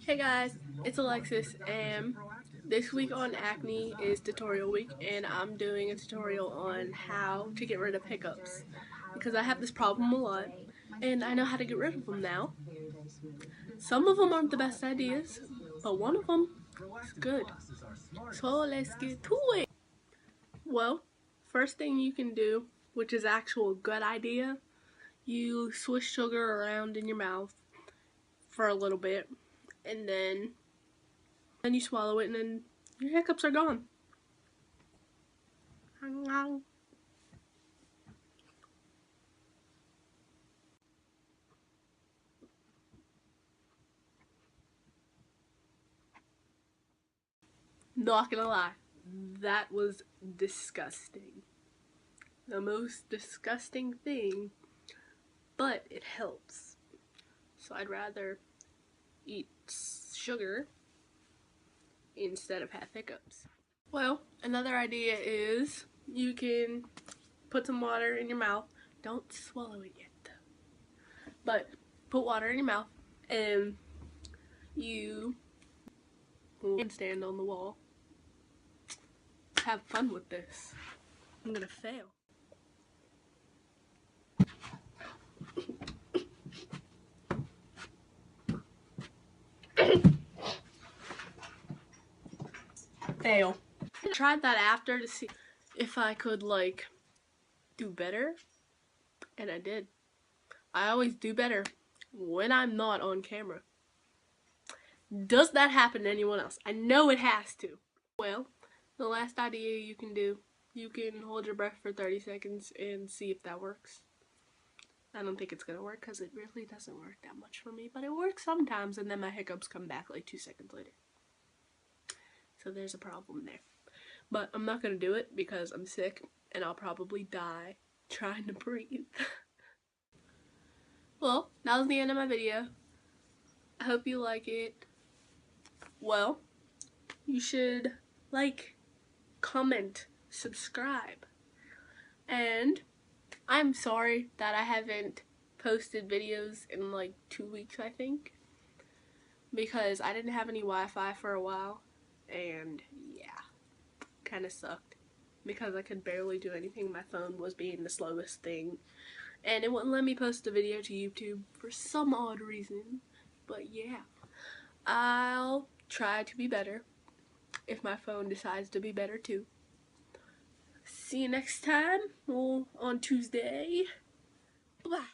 Hey guys, it's Alexis, and this week on Acne is tutorial week, and I'm doing a tutorial on how to get rid of hiccups because I have this problem a lot and I know how to get rid of them now. Some of them aren't the best ideas, but one of them is good. So let's get to it. Well, first thing you can do, which is actual good idea, you swish sugar around in your mouth for a little bit, and then you swallow it, and then your hiccups are gone. Not gonna lie, that was disgusting. The most disgusting thing, but it helps. So I'd rather eat sugar instead of have hiccups. Well, another idea is you can put some water in your mouth. Don't swallow it yet though. But put water in your mouth and you stand on the wall. Have fun with this. I'm gonna fail. Fail. I tried that after to see if I could like do better, and I did. I always do better when I'm not on camera. Does that happen to anyone else? I know it has to. Well, the last idea you can do, you can hold your breath for 30 seconds and see if that works. I don't think it's gonna work because it really doesn't work that much for me, but it works sometimes, and then my hiccups come back like 2 seconds later. So there's a problem there. But I'm not gonna do it because I'm sick and I'll probably die trying to breathe. Well, that was the end of my video. I hope you like it. Well, you should like, comment, subscribe. And I'm sorry that I haven't posted videos in like 2 weeks, I think, because I didn't have any Wi-Fi for a while, and yeah, kind of sucked because I could barely do anything. My phone was being the slowest thing, and it wouldn't let me post a video to YouTube for some odd reason. But yeah, I'll try to be better if my phone decides to be better too. See you next time on Tuesday. Bye.